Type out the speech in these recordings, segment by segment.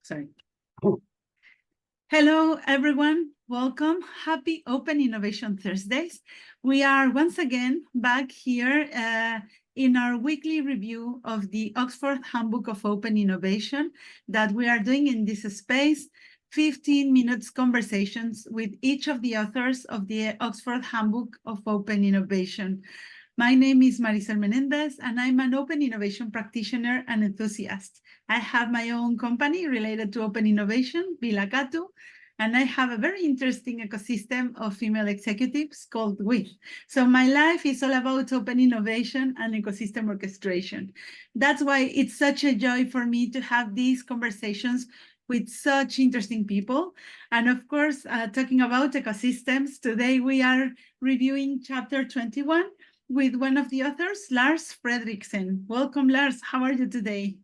Sorry. Hello, everyone. Welcome. Happy Open Innovation Thursdays. We are once again back here in our weekly review of the Oxford Handbook of Open Innovation that we are doing in this space, 15 minutes conversations with each of the authors of the Oxford Handbook of Open Innovation. My name is Marisol Menendez, and I'm an open innovation practitioner and enthusiast. I have my own company related to open innovation, Vilacatu, and I have a very interesting ecosystem of female executives called WITH. So my life is all about open innovation and ecosystem orchestration. That's why it's such a joy for me to have these conversations with such interesting people. And of course, talking about ecosystems, today we are reviewing chapter 21, with one of the authors, Lars Frederiksen. Welcome, Lars. How are you today?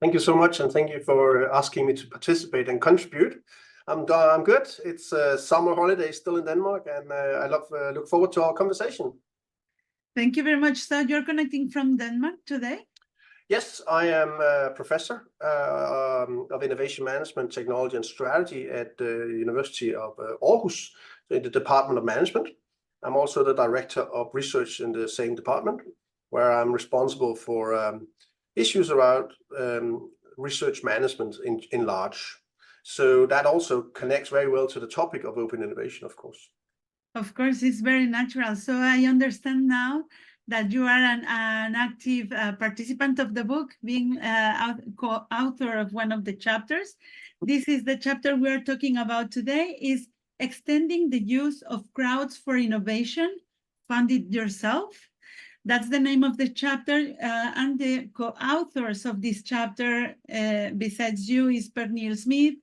Thank you so much, and thank you for asking me to participate and contribute. I'm good. It's summer holiday still in Denmark, and I look forward to our conversation. Thank you very much. So you're connecting from Denmark today? Yes, I am a professor of innovation management, technology, and strategy at the University of Aarhus in the Department of Management. I'm also the director of research in the same department, where I'm responsible for issues around research management in large. So that also connects very well to the topic of open innovation, of course. Of course, it's very natural. So I understand now that you are an active participant of the book, being co-author of one of the chapters. This is the chapter we are talking about today, is Extending the Use of Crowds for Innovation, Fund It Yourself. That's the name of the chapter, and the co-authors of this chapter, besides you, is Pernille Smith,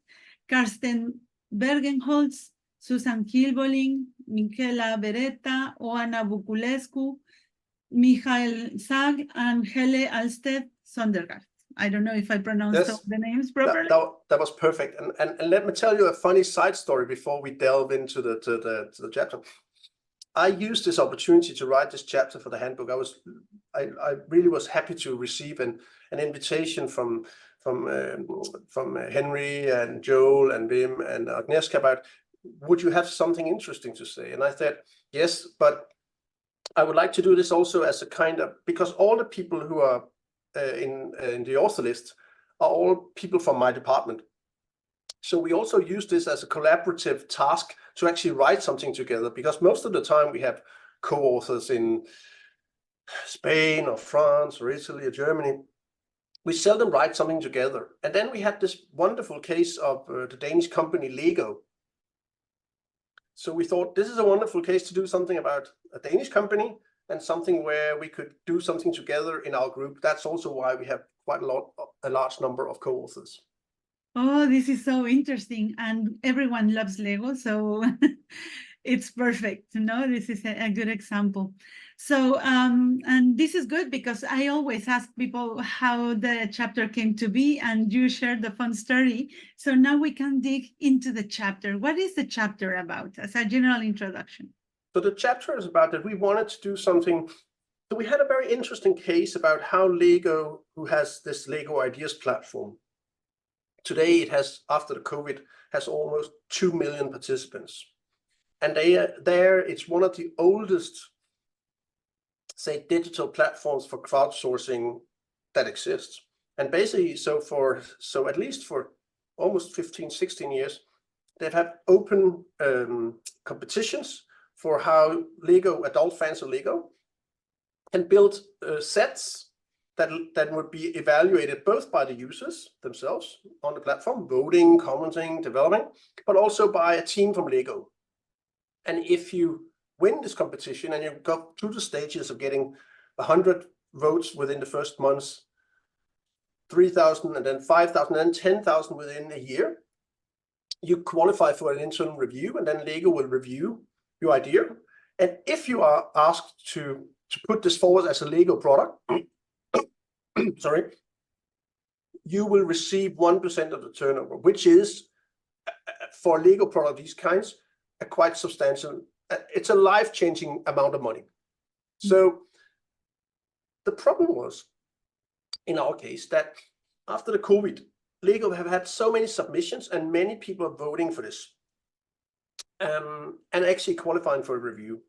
Karsten Bergenholz, Susan Kilboling, Michela Beretta, Oana Buculescu, Michael Sag, and Hele Alsted Sondergaard. I don't know if I pronounced the names properly. That was perfect. And let me tell you a funny side story before we delve into the chapter. I used this opportunity to write this chapter for the handbook. I really was happy to receive an invitation from Henry and Joel and Wim and Agnieszka about, would you have something interesting to say? And I said, yes, but I would like to do this also as a kind of, because all the people who are in the author list are all people from my department. So we also use this as a collaborative task to actually write something together, because most of the time we have co-authors in Spain or France or Italy or Germany. We seldom write something together. And then we had this wonderful case of the Danish company Lego. So we thought this is a wonderful case to do something about a Danish company and something where we could do something together in our group. That's also why we have quite a large number of co-authors. Oh, this is so interesting, and everyone loves Lego, so it's perfect. This is a good example. So, and this is good because I always ask people how the chapter came to be, and you shared the fun story. So now we can dig into the chapter. What is the chapter about, as a general introduction? So the chapter is about that we wanted to do something. So we had a very interesting case about how Lego, who has this Lego Ideas platform, today it has, after the COVID, has almost 2 million participants. And it's one of the oldest, say, digital platforms for crowdsourcing that exists. And basically, so at least for almost 15, 16 years, they've had open competitions for how adult fans of Lego can build sets that would be evaluated both by the users themselves on the platform, voting, commenting, developing, but also by a team from Lego. And if you win this competition and you go through the stages of getting 100 votes within the first months, 3,000 and then 5,000 and then 10,000 within a year, you qualify for an internal review, and then Lego will review your idea. And if you are asked to put this forward as a Lego product, sorry, you will receive 1% of the turnover, which is, for a Lego product of these kinds, a quite substantial, it's a life-changing amount of money. So the problem was, in our case, that after the COVID, Lego have had so many submissions and many people are voting for this and actually qualifying for a review.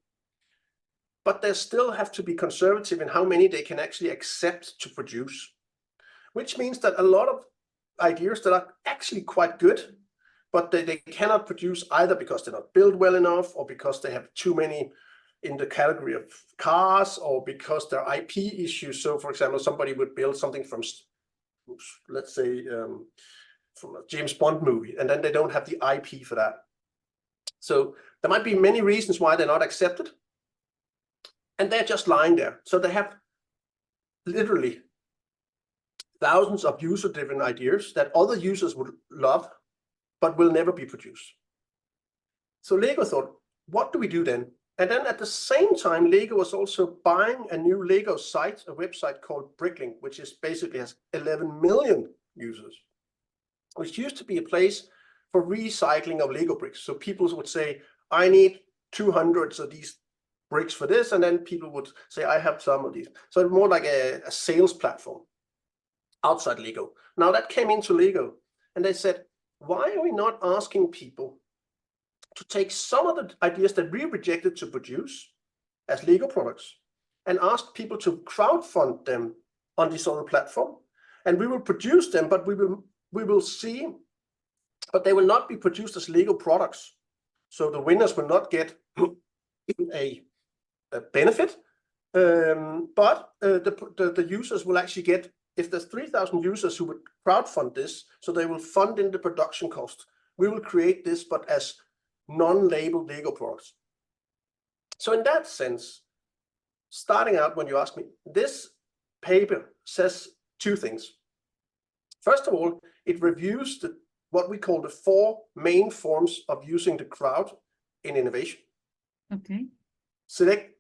But they still have to be conservative in how many they can actually accept to produce, which means that a lot of ideas that are actually quite good, but they cannot produce either because they're not built well enough, or because they have too many in the category of cars, or because there are IP issues. So for example, somebody would build something from, let's say, from a James Bond movie, and then they don't have the IP for that. So there might be many reasons why they're not accepted, and they're just lying there. So they have literally thousands of user-driven ideas that other users would love, but will never be produced. So Lego thought, what do we do then? And then at the same time, Lego was also buying a new Lego site, a website called BrickLink, which is basically has 11 million users, which used to be a place for recycling of Lego bricks. So people would say, I need 200 of these bricks for this, and then people would say, I have some of these. So more like a sales platform outside Lego. Now that came into Lego, and they said, why are we not asking people to take some of the ideas that we rejected to produce as Lego products and ask people to crowdfund them on this other platform? And we will produce them, but we will see, but they will not be produced as Lego products. So the winners will not get a benefit, but the users will actually get, if there's 3,000 users who would crowdfund this, so they will fund in the production cost, we will create this, but as non-labeled Lego products. So in that sense, starting out, when you ask me, this paper says two things. First of all, it reviews what we call the 4 main forms of using the crowd in innovation. Okay. Select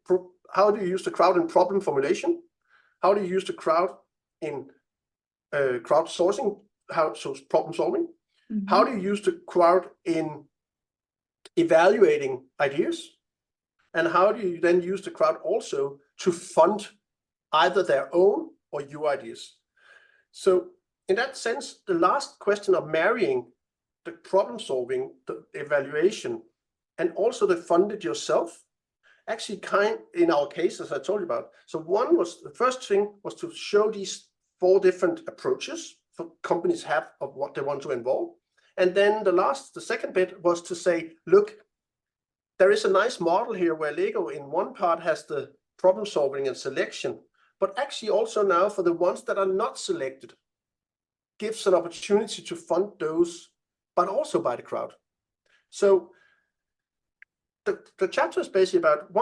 how do you use the crowd in problem formulation? How do you use the crowd in crowdsourcing? So problem solving? Mm-hmm. How do you use the crowd in evaluating ideas? And how do you then use the crowd also to fund either their own or your ideas? So in that sense, the last question of marrying the problem solving, the evaluation, and also the fund it yourself, actually in our case, as I told you about. So the first thing was to show these 4 different approaches for companies have of what they want to involve. And then the second bit was to say, look, there is a nice model here where Lego in one part has the problem solving and selection, but actually also now for the ones that are not selected, gives an opportunity to fund those, but also by the crowd. So the chapter is basically about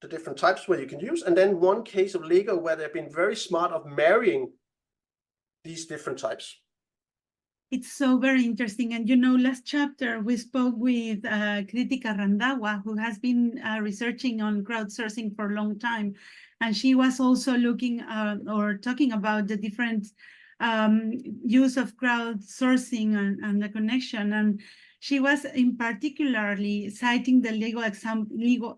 the different types where you can use, and then one case of Lego where they've been very smart of marrying these different types. It's so very interesting. And last chapter we spoke with Kritika Randawa, who has been researching on crowdsourcing for a long time. And she was also looking or talking about the different use of crowdsourcing and the connection. And she was in particularly citing the Lego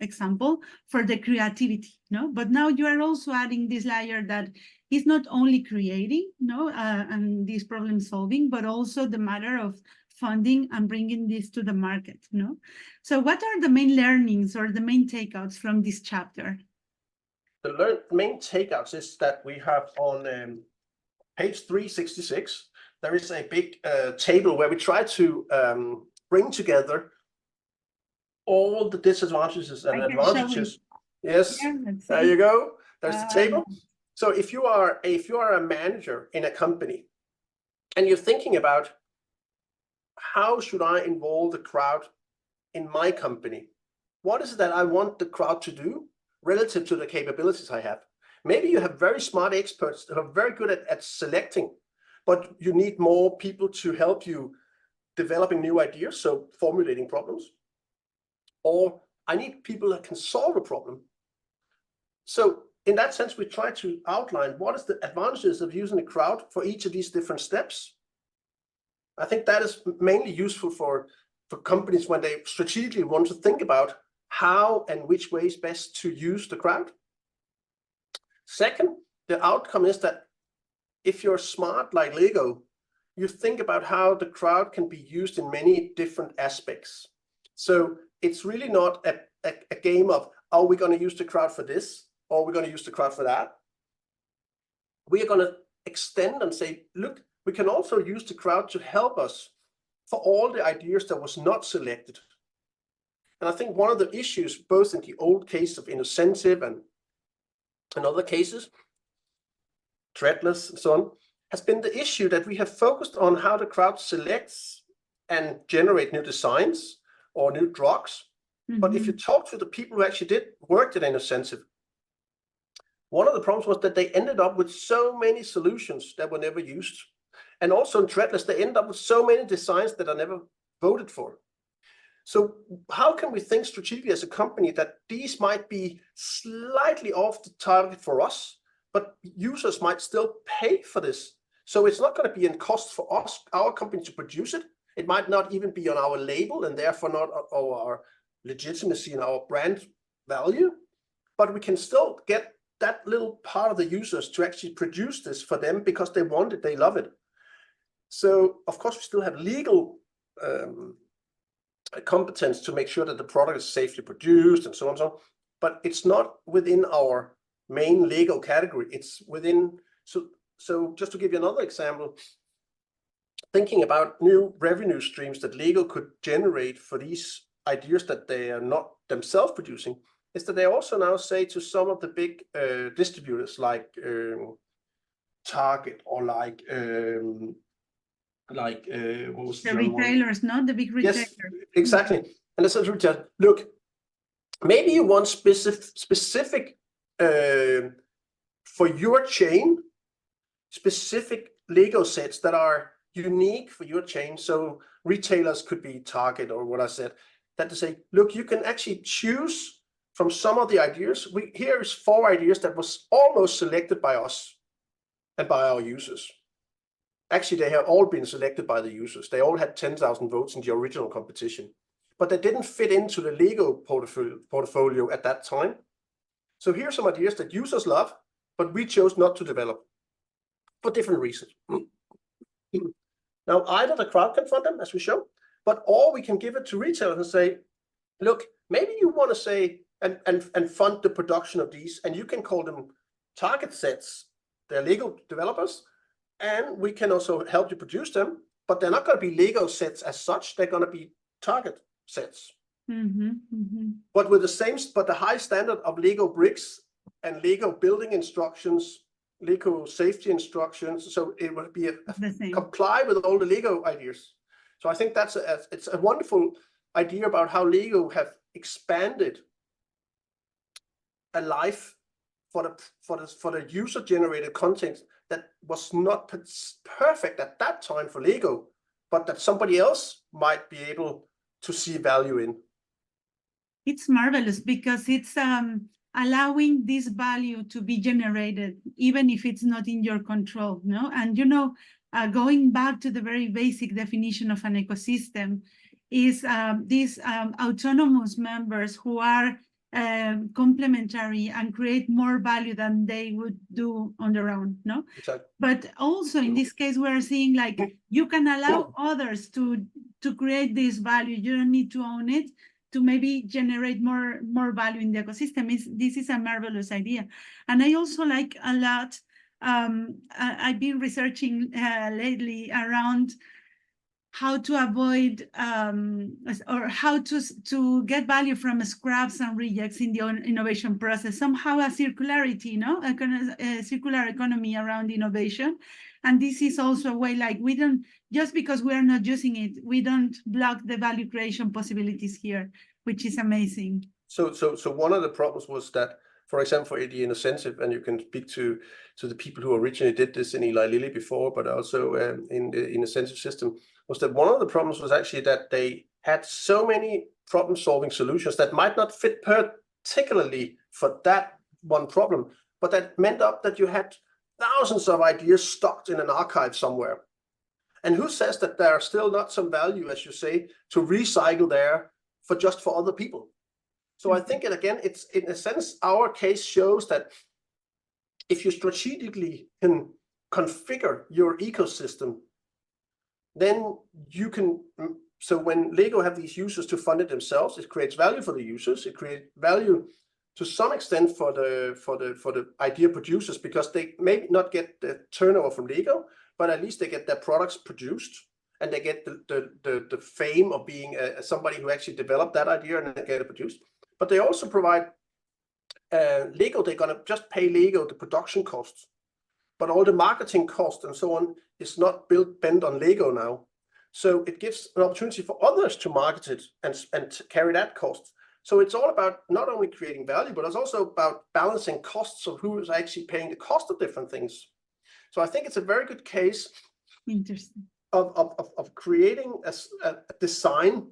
example for the creativity, But now you are also adding this layer that is not only creating, and this problem solving, but also the matter of funding and bringing this to the market, So what are the main learnings or the main takeouts from this chapter? The main takeouts is that we have on page 366, there is a big table where we try to bring together all the disadvantages and advantages. Yes, there you go. There's the table. So if you are a manager in a company and you're thinking about how should I involve the crowd in my company? What is it that I want the crowd to do relative to the capabilities I have? Maybe you have very smart experts that are very good at selecting, but you need more people to help you developing new ideas, so formulating problems. Or I need people that can solve a problem. So in that sense, we try to outline what is the advantages of using the crowd for each of these different steps. I think that is mainly useful for companies when they strategically want to think about how and which way is best to use the crowd. Second, the outcome is that if you're smart like Lego, you think about how the crowd can be used in many different aspects. So it's really not a game of, are we going to use the crowd for this, or are we going to use the crowd for that? We are going to extend and say, look, we can also use the crowd to help us for all the ideas that was not selected. And I think one of the issues, both in the old case of incentive and other cases, threadless and so on, has been the issue that we have focused on how the crowd selects and generate new designs or new drugs. Mm-hmm. But if you talk to the people who actually worked in incentive, one of the problems was that they ended up with so many solutions that were never used. And also in threadless, they end up with so many designs that are never voted for. So how can we think strategically as a company that these might be slightly off the target for us, but users might still pay for this? So it's not going to be in cost for us, our company, to produce it. It might not even be on our label and therefore not our legitimacy and our brand value, but we can still get that little part of the users to actually produce this for them because they want it, they love it. So of course we still have legal competence to make sure that the product is safely produced and so on and so on, but it's not within our main legal category. It's within, so just to give you another example, thinking about new revenue streams that legal could generate for these ideas that they are not themselves producing, is that they also now say to some of the big distributors like Target or like what was the retailers, not the big retailers. Yes, exactly. And it's a retail. Look, maybe you want specific for your chain, specific Lego sets that are unique for your chain. So retailers could be Target or what I said. That to say, look, you can actually choose from some of the ideas. Here is 4 ideas that was almost selected by us and by our users. Actually, they have all been selected by the users. They all had 10,000 votes in the original competition, but they didn't fit into the Lego portfolio at that time. So here's some ideas that users love, but we chose not to develop for different reasons. Now, either the crowd can fund them, as we show, but or we can give it to retailers and say, look, maybe you want to say and fund the production of these, and you can call them target sets. They're Lego developers, and we can also help you produce them, but they're not going to be Lego sets as such. They're going to be target sets. But with the high standard of Lego bricks and Lego building instructions, Lego safety instructions, so it will be comply with all the Lego ideas. So I think it's a wonderful idea about how Lego have expanded a life for the user generated content that was not perfect at that time for Lego, but that somebody else might be able to see value in. It's marvelous because it's allowing this value to be generated, even if it's not in your control, no? And going back to the very basic definition of an ecosystem is these autonomous members who are complementary and create more value than they would do on their own, no? Exactly. But also in this case, we're seeing like you can allow others to create this value. You don't need to own it to maybe generate more value in the ecosystem. This is a marvelous idea. And I also like a lot, I've been researching lately around how to avoid or how to get value from scraps and rejects in the innovation process. Somehow a circularity, a circular economy around innovation. And this is also a way like we don't, just because we are not using it, we don't block the value creation possibilities here, which is amazing. So one of the problems was that, for example, for the incentive, and you can speak to the people who originally did this in Eli Lilly before, but also in the incentive system, was that one of the problems was actually that they had so many problem-solving solutions that might not fit particularly for that one problem, but that meant up that you had thousands of ideas stocked in an archive somewhere. And who says that there are still not some value, as you say, to recycle there for other people? So I think, it's in a sense, our case shows that if you strategically can configure your ecosystem then you can, so when Lego have these users to fund it themselves, it creates value for the users, it creates value to some extent for the idea producers, because they may not get the turnover from Lego, but at least they get their products produced, and they get the fame of being somebody who actually developed that idea and get it produced. But they also provide Lego, they're gonna just pay Lego the production costs, but all the marketing costs and so on is not bent on Lego now. So it gives an opportunity for others to market it and carry that cost. So it's all about not only creating value, but it's also about balancing costs of who is actually paying the cost of different things. So I think it's a very good case Interesting. of creating a design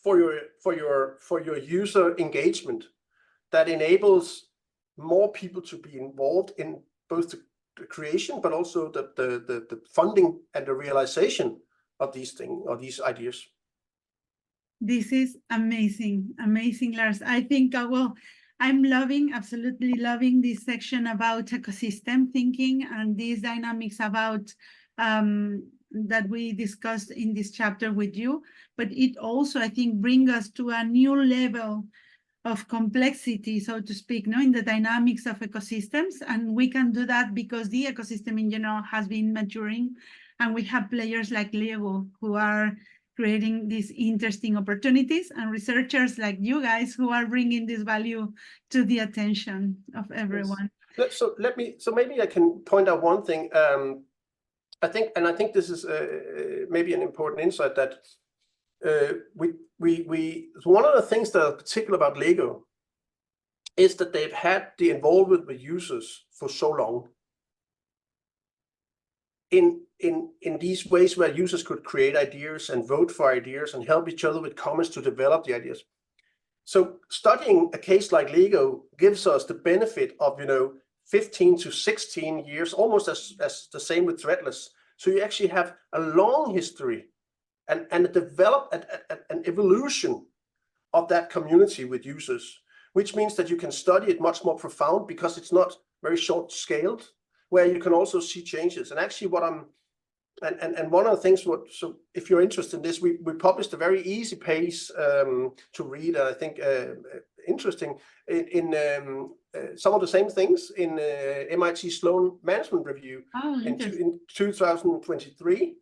for your user engagement that enables more people to be involved in both the creation, but also the funding and the realization of these things or these ideas. This is amazing, amazing, Lars. I think I'm absolutely loving this section about ecosystem thinking and these dynamics about that we discussed in this chapter with you. But it also, I think, brings us to a new level of complexity, so to speak, in the dynamics of ecosystems. And we can do that because the ecosystem in general has been maturing, and we have players like Lego who are creating these interesting opportunities, and researchers like you guys who are bringing this value to the attention of everyone. Yes. So maybe I can point out one thing. I think this is maybe an important insight that one of the things that are particular about Lego is that they've had the involvement with users for so long in these ways where users could create ideas and vote for ideas and help each other with comments to develop the ideas. So studying a case like Lego gives us the benefit of 15 to 16 years, almost as the same with Threadless. So you actually have a long history and an evolution of that community with users, which means that you can study it much more profound because it's not very short scaled, where you can also see changes. And actually and one of the things, so if you're interested in this, we published a very easy piece to read, I think interesting, in some of the same things in MIT Sloan Management Review in 2023,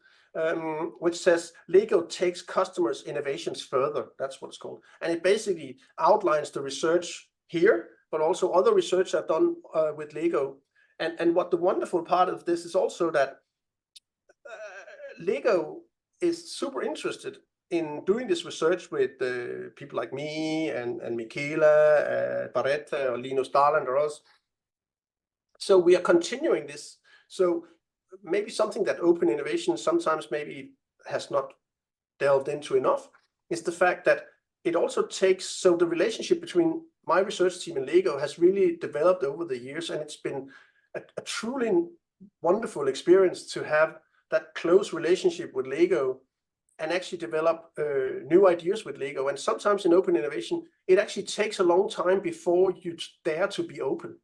which says Lego takes customers' innovations further. That's what it's called. And it basically outlines the research here, but also other research I've done with Lego. And what the wonderful part of this is also that Lego is super interested in doing this research with people like me and Michela, Barrett, or Linus Darland, or us. So we are continuing this. So maybe something that open innovation sometimes maybe has not delved into enough is the fact that it also takes, so the relationship between my research team and Lego has really developed over the years, and it's been a truly wonderful experience to have that close relationship with Lego and actually develop new ideas with Lego. And sometimes in open innovation, it actually takes a long time before you dare to be open.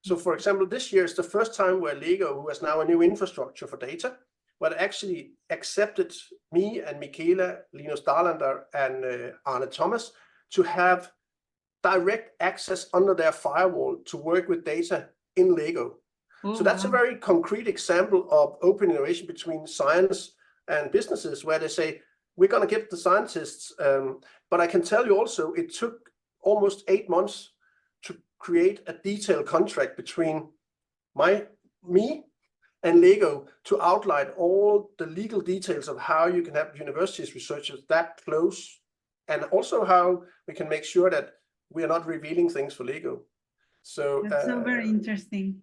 So for example, this year is the first time where Lego, who has now a new infrastructure for data, but actually accepted me and Michela, Linus Darlander, and Arne Thomas to have direct access under their firewall to work with data in Lego. So that's a very concrete example of open innovation between science and businesses, where they say, we're going to give the scientists, but I can tell you also, it took almost 8 months to create a detailed contract between me and Lego to outline all the legal details of how you can have universities researchers that close, and also how we can make sure that we are not revealing things for Lego. So that's so very interesting.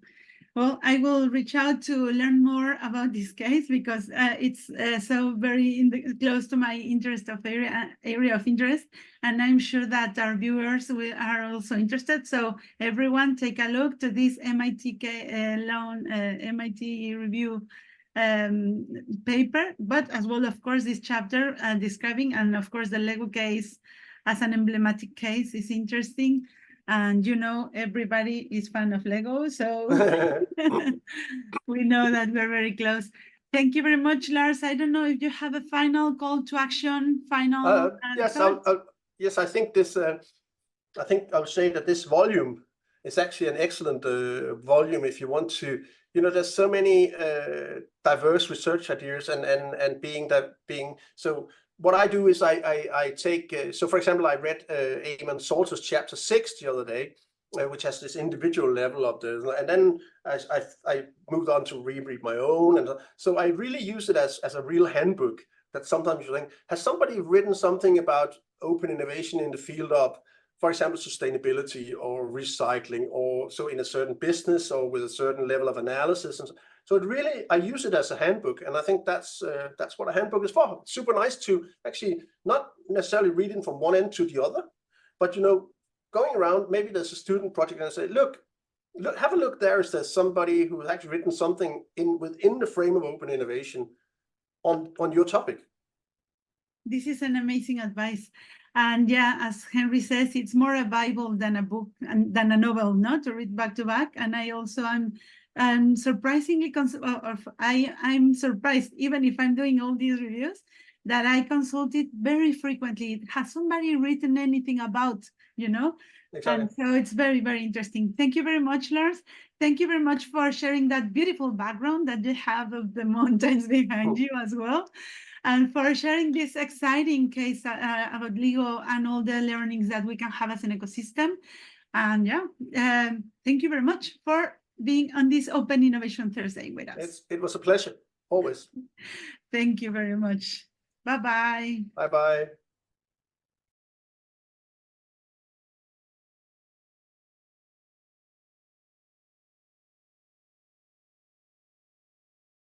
Well, I will reach out to learn more about this case because it's so very close to my interest of area of interest, and I'm sure that our viewers are also interested. So everyone, take a look to this MIT review paper, but as well, of course, this chapter describing, and of course, the Lego case as an emblematic case is interesting. And everybody is fan of Lego, so we know that we're very close. Thank you very much, Lars. I don't know if you have a final call to action, final Yes, thoughts? yes, I think this. I think I would say that this volume is actually an excellent volume if you want to. There's so many diverse research ideas, and being so. What I do is I take. So, for example, I read Eamon Salter's chapter 6 the other day, which has this individual level of and then I moved on to reread my own, and so I really use it as a real handbook. That sometimes you think, has somebody written something about open innovation in the field of, for example, sustainability or recycling, or so in a certain business or with a certain level of analysis, and so it really, I use it as a handbook, and I think that's what a handbook is for. It's super nice to actually not necessarily reading from one end to the other, but going around, maybe there's a student project and I say, look, have a look there. Is there somebody who has actually written something within the frame of open innovation on your topic? This is an amazing advice. And yeah, as Henry says, it's more a Bible than a book and than a novel, not to read back to back. And I also am surprisingly, I'm surprised, even if I'm doing all these reviews, that I consult it very frequently. Has somebody written anything about, Exactly. And so it's very, very interesting. Thank you very much, Lars. Thank you very much for sharing that beautiful background that you have of the mountains behind you as well, and for sharing this exciting case about LEGO and all the learnings that we can have as an ecosystem. And yeah, thank you very much for being on this Open Innovation Thursday with us. It was a pleasure, always. Thank you very much. Bye-bye. Bye-bye.